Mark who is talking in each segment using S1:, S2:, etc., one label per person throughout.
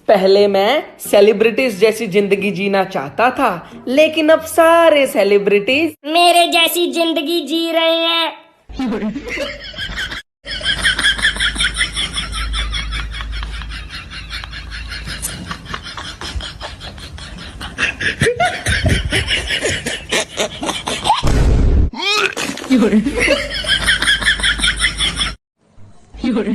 S1: पहले मैं सेलिब्रिटीज जैसी जिंदगी जीना चाहता था, लेकिन अब सारे सेलिब्रिटीज
S2: मेरे जैसी जिंदगी जी रहे हैं।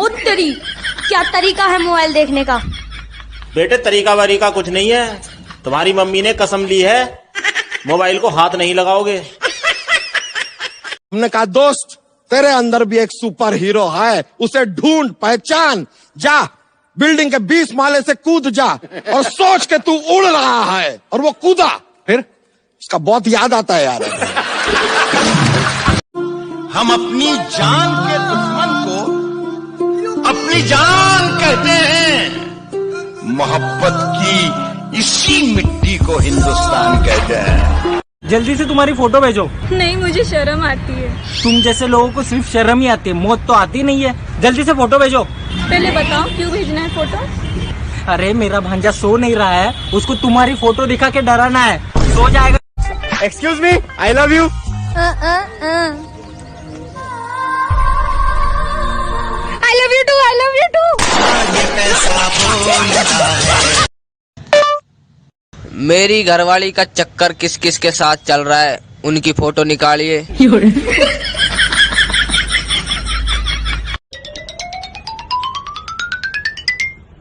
S3: उत्तरी क्या तरीका है मोबाइल देखने का?
S4: बेटे तरीका वरीका कुछ नहीं है। तुम्हारी मम्मी ने कसम ली है मोबाइल को हाथ नहीं लगाओगे।
S5: हमने कहा दोस्त तेरे अंदर भी एक सुपर हीरो है, उसे ढूंढ पहचान, जा बिल्डिंग के 20 माले से कूद जा और सोच के तू उड़ रहा है। और वो कूदा, फिर उसका बहुत याद आता है यार।
S6: हम अपनी जान के दुश्मन को अपनी जान कहते हैं। मोहब्बत की इसी मिट्टी को हिंदुस्तान कहते हैं।
S7: जल्दी से तुम्हारी फोटो भेजो।
S3: नहीं, मुझे शर्म आती है।
S7: तुम जैसे लोगों को सिर्फ शर्म ही आती है, मौत तो आती नहीं है। जल्दी से फोटो भेजो।
S3: पहले बताओ क्यों भेजना है फोटो?
S7: अरे मेरा भांजा सो नहीं रहा है, उसको तुम्हारी फोटो दिखा के डराना है, सो जाएगा।
S5: Excuse me, I love you.
S3: I love you too, I love you too।
S8: मेरी घरवाली का चक्कर किस किस के साथ चल रहा है, उनकी फोटो निकालिए।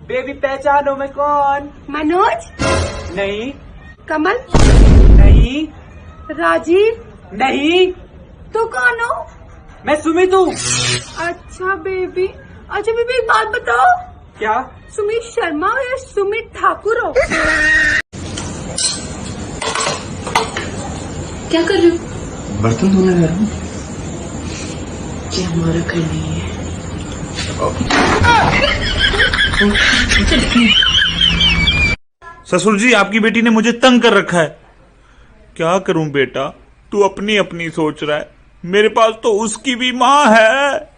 S7: बेबी पहचानो मैं कौन?
S3: मनोज?
S7: नहीं।
S3: कमल?
S7: नहीं।
S3: राजीव?
S7: नहीं।
S3: तू कौन हो?
S7: मैं सुमित हूँ।
S3: अच्छा बेबी, एक बात बताओ,
S7: क्या?
S3: सुमित शर्मा हो या सुमित ठाकुर हो? क्या कर रहे हो?
S1: बर्तन धोने जा रहा हूँ। हमारा कहीं नहीं है।
S9: ससुर जी, आपकी बेटी ने मुझे तंग कर रखा है। क्या करूं बेटा, तू अपनी अपनी सोच रहा है, मेरे पास तो उसकी भी माँ है।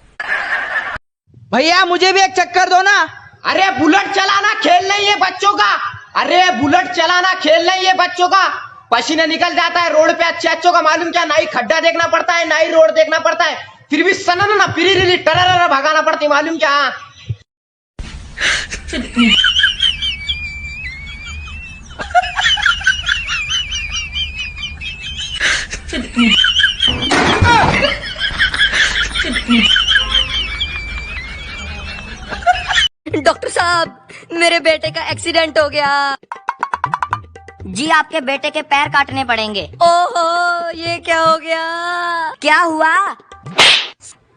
S10: भैया मुझे भी एक चक्कर दो ना। अरे बुलेट चलाना खेल नहीं है बच्चों का। अरे बुलेट चलाना खेल नहीं है बच्चों का। पसीना निकल जाता है रोड पे अच्छे अच्छों का, मालूम क्या, ना ही खड्डा देखना पड़ता है ना ही रोड देखना पड़ता है, फिर भी सनन ना पिरी टरर भगाना पड़ती है, मालूम क्या।
S3: डॉक्टर साहब, मेरे बेटे का एक्सीडेंट हो गया।
S2: जी आपके बेटे के पैर काटने पड़ेंगे।
S3: ओहो, ये क्या हो गया?
S2: क्या हुआ?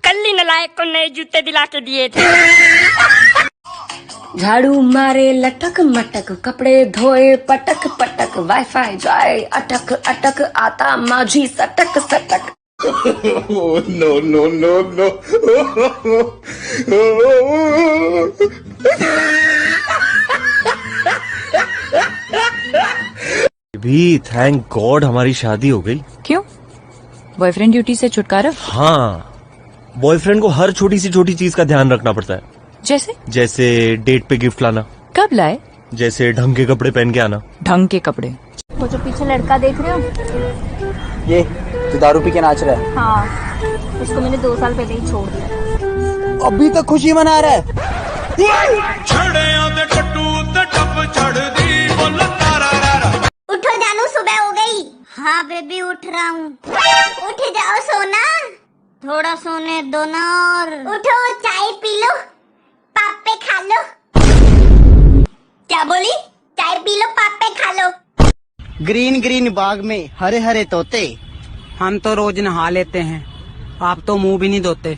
S3: कल ही नालायक को नए जूते दिला के दिए थे। झाड़ू मारे लटक मटक, कपड़े धोए पटक पटक, वाईफाई जाए अटक अटक, आता माझी सटक सटक।
S5: No no no no.
S11: भी थैंक गॉड हमारी शादी हो गई।
S12: क्यों? बॉयफ्रेंड ड्यूटी से छुटकारा?
S11: हाँ, बॉयफ्रेंड को हर छोटी सी छोटी चीज का ध्यान रखना पड़ता है।
S12: जैसे?
S11: जैसे डेट पे गिफ्ट लाना।
S12: कब लाए?
S11: जैसे ढंग के कपड़े पहन के आना।
S12: ढंग के कपड़े?
S3: वो जो पीछे लड़का देख रहे हो,
S10: ये तो दारू पी के नाच रहा है।
S3: हाँ, उसको मैंने 2 साल पहले ही छोड़ दिया।
S10: अभी तो खुशी मना रहा है।
S2: उठो जानू, सुबह हो गई। हाँ बेबी उठ रहा हूँ। उठ जाओ सोना, थोड़ा सोने दो ना। और उठो, चाय पी लो, पापे खा लो। क्या बोली? चाय पी लो, पापे खा लो।
S10: ग्रीन ग्रीन बाग में हरे हरे तोते। हम तो रोज नहा लेते हैं, आप तो मुंह भी नहीं धोते।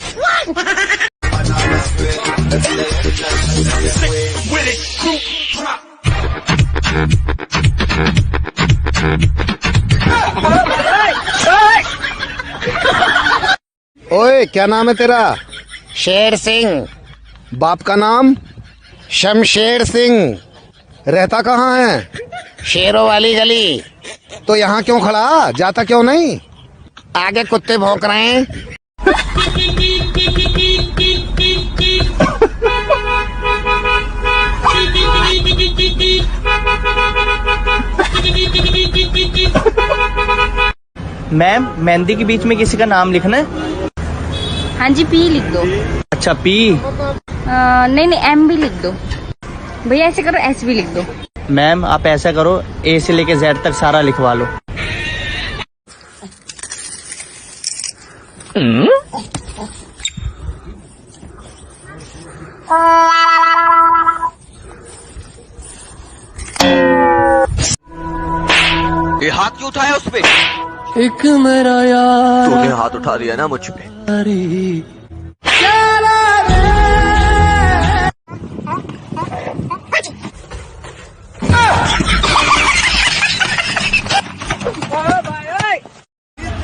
S5: ओए, क्या नाम है तेरा?
S10: शेर सिंह।
S5: बाप का नाम? शमशेर सिंह। रहता कहाँ है?
S10: शेरों वाली गली।
S5: तो यहाँ क्यों खड़ा, जाता क्यों नहीं?
S10: आगे कुत्ते भौंक रहे हैं। मैम मेहंदी के बीच में किसी का नाम लिखना है?
S12: हाँ जी, पी लिख दो।
S10: अच्छा पी।
S12: नहीं नहीं, एम भी लिख दो। भैया ऐसे करो, एस भी लिख दो।
S10: मैम आप ऐसा करो, ए से लेके जेड तक सारा लिखवा लो।
S8: ये हाथ क्यों उठाया उस पे?
S1: एक मेरा यार
S8: तूने हाथ उठा दिया ना मुझ पे।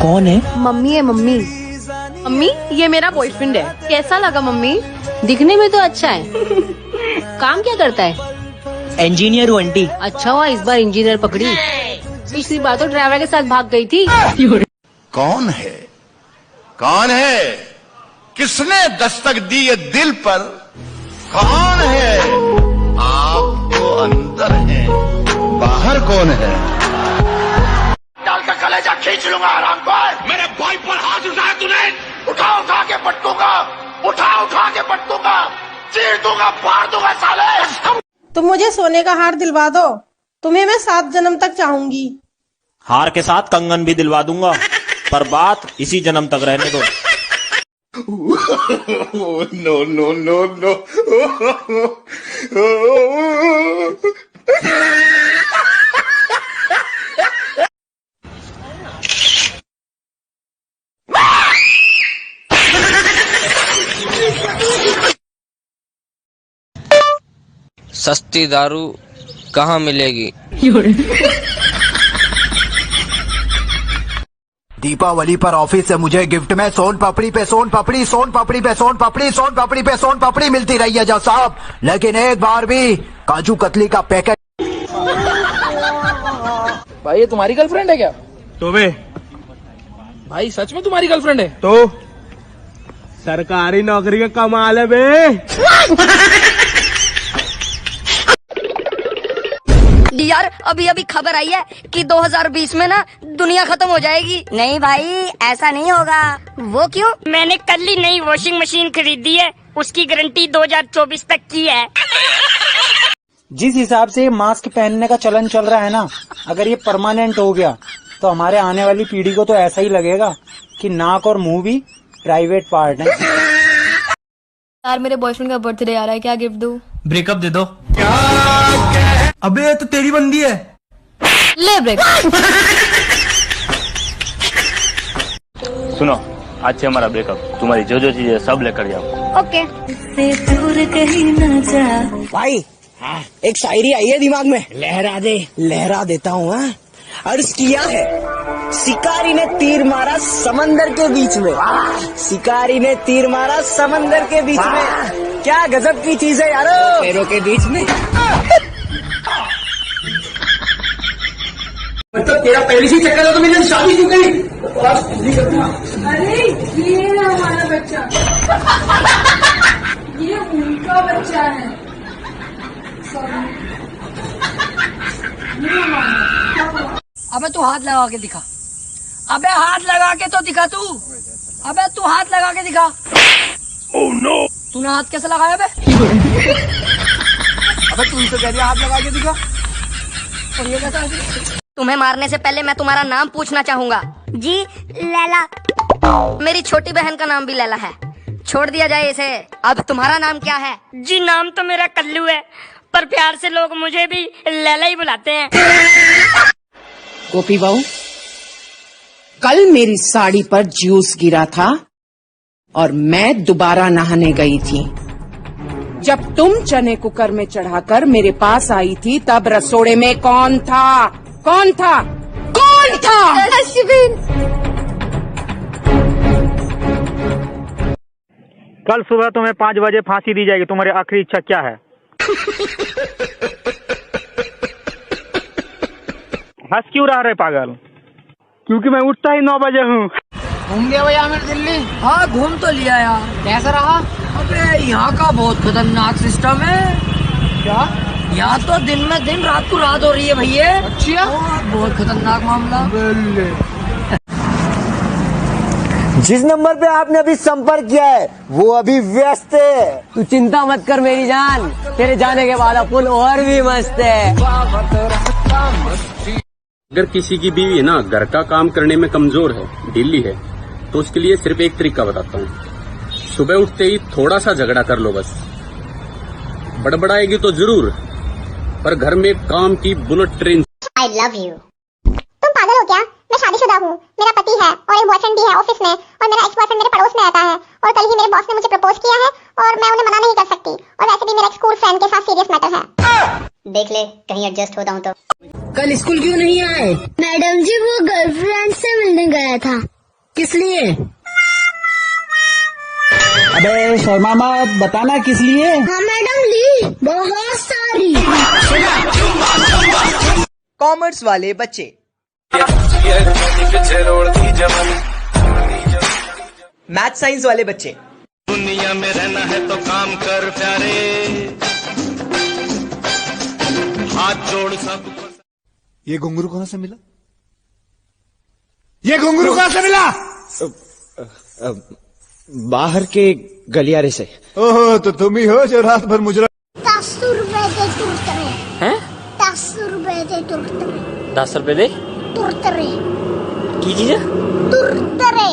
S10: कौन है?
S3: मम्मी है मम्मी। मम्मी ये मेरा बॉयफ्रेंड है। कैसा लगा मम्मी? दिखने में तो अच्छा है। काम क्या करता है?
S10: इंजीनियर हूँ आंटी।
S3: अच्छा हुआ इस बार इंजीनियर पकड़ी, पिछली बार तो ड्राइवर के साथ भाग गई थी।
S6: कौन है? कौन है? किसने दस्तक दी ये दिल पर? कौन है? आप तो अंदर हैं, बाहर कौन है? डाल का कलेजा खींच लूंगा आराम पर। मेरे भाई पर हाथ उठाया तूने? उठा के पटकूंगा, उठा के पटकूंगा, चीर दूंगा, फाड़ दूंगा साले।
S13: तुम मुझे सोने का हार दिलवा दो, तुम्हें मैं 7 जन्म तक चाहूंगी।
S4: हार के साथ कंगन भी दिलवा दूंगा, पर बात इसी जन्म तक रहने दो।
S6: No no no no.
S8: सस्ती दारू कहाँ मिलेगी?
S14: दीपावली पर ऑफिस से मुझे गिफ्ट में सोन पापड़ी पे सोन पापड़ी, सोन पापड़ी पे सोन पापड़ी, सोन पापड़ी पे सोन पापड़ी मिलती रही है जब साहब, लेकिन एक बार भी काजू कतली का पैकेट।
S10: भाई ये तुम्हारी गर्लफ्रेंड है क्या?
S7: तो बे
S10: भाई सच में तुम्हारी गर्लफ्रेंड है?
S7: तो सरकारी नौकरी का कमाल है बे।
S3: यार अभी अभी खबर आई है कि 2020 में ना दुनिया खत्म हो जाएगी।
S2: नहीं भाई ऐसा नहीं होगा।
S3: वो क्यों?
S13: मैंने कल ही नई वॉशिंग मशीन खरीदी है, उसकी गारंटी 2024 तक की है।
S7: जिस हिसाब से मास्क पहनने का चलन चल रहा है ना, अगर ये परमानेंट हो गया तो हमारे आने वाली पीढ़ी को तो ऐसा ही लगेगा कि नाक और मुंह भी प्राइवेट पार्ट है।
S3: यार मेरे बॉयफ्रेंड का बर्थडे आ रहा है, क्या गिफ्ट दूं?
S10: ब्रेकअप दे दो। अबे ये तो तेरी बंदी है।
S3: ले ब्रेक।
S11: सुनो, आज से हमारा ब्रेकअप, तुम्हारी जो जो चीजें सब लेकर जाओ।
S3: ओके।
S10: भाई एक शायरी आई है दिमाग में, लहरा दे। लहरा देता हूँ। अर्ज किया है, शिकारी ने तीर मारा समंदर के बीच में। शिकारी ने तीर मारा समंदर के बीच में। क्या गजब की चीज है यारो, पैरों के बीच में। मतलब तेरा पहले से चक्कर है तो मेरी शादी क्यों गई?
S13: अरे ये है हमारा बच्चा, ये उनका बच्चा है।
S3: अबे तू हाथ लगा के दिखा। अबे हाथ लगा के तो दिखा तू। अबे तू हाथ लगा के दिखा।
S6: Oh no.
S3: तूने हाथ कैसे लगाया बे?
S10: अबे तू तो कह रही हाथ लगा के दिखा।
S3: और ये कैसा है? तुम्हें मारने से पहले मैं तुम्हारा नाम पूछना चाहूंगा।
S2: जी लैला।
S3: मेरी छोटी बहन का नाम भी लैला है, छोड़ दिया जाए इसे। अब तुम्हारा नाम क्या है?
S13: जी नाम तो मेरा कल्लू है, पर प्यार से लोग मुझे भी लैला ही बुलाते हैं।
S15: गोपी बहू, कल मेरी साड़ी पर जूस गिरा था और मैं दोबारा नहाने गई थी। जब तुम चने कुकर में चढ़ाकर मेरे पास आई थी तब रसोड़े में कौन था? कौन था? कौन था?
S7: कल सुबह तुम्हें 5 बजे फांसी दी जाएगी। तुम्हारी आखिरी इच्छा क्या है? हंस क्यों रहा रे पागल? क्योंकि मैं उठता ही 9 बजे हूँ।
S10: घूम गया भैया मैं दिल्ली।
S3: हाँ घूम तो लिया यार।
S10: कैसा रहा?
S3: अबे यहाँ का बहुत खतरनाक सिस्टम है।
S10: क्या?
S3: यहाँ तो दिन में दिन रात को रात हो रही है भैया।
S10: अच्छा
S3: बहुत खतरनाक मामला।
S10: जिस नंबर पे आपने अभी संपर्क किया है वो अभी व्यस्त है। तू चिंता मत कर मेरी जान, तेरे जाने के बाद पुल और भी मस्त है।
S16: अगर किसी की बीवी ना घर का काम करने में कमजोर है, ढीली है, तो उसके लिए सिर्फ एक तरीका बताता हूँ। सुबह उठते ही थोड़ा सा झगड़ा कर लो बस। बड़बड़ाएगी तो जरूर, पर घर में काम की bullet train.
S2: I love you. तुम पागल हो क्या? मैं शादीशुदा हूँ, मेरा पति है और एक बॉयफ्रेंड भी है ऑफिस में, और मेरा एक्स बॉयफ्रेंड मेरे पड़ोस में रहता है, और कल ही मेरे बॉस ने मुझे प्रपोज किया है और मैं उन्हें मना नहीं कर सकती, और वैसे भी मेरा स्कूल फ्रेंड के साथ सीरियस मैटर है। देख ले कहीं एडजस्ट होता हूँ तो।
S3: कल स्कूल क्यों नहीं आए?
S2: मैडम जी वो गर्लफ्रेंड से मिलने गया था।
S3: किस लिए?
S7: अबे शर्मा मत, बताना किस लिए?
S2: हाँ मैडम ली बहुत सारी।
S10: कॉमर्स वाले बच्चे, मैथ साइंस वाले बच्चे,
S6: दुनिया में रहना है तो काम कर प्यारे, हाथ जोड़ सब।
S5: ये घुंघरू कहाँ से मिला? ये घुंघरू कहाँ से मिला?
S10: बाहर के गलियारे से।
S5: ओहो, तो तुम ही हो जो रात भर मुजरा।
S2: 10 रुपए दे तुरतरे।
S8: हैं?
S2: 10 रुपए दे तुरतरे।
S8: 10 रुपए दे
S2: तुरतरे।
S8: की चीज है?
S2: तुरतरे।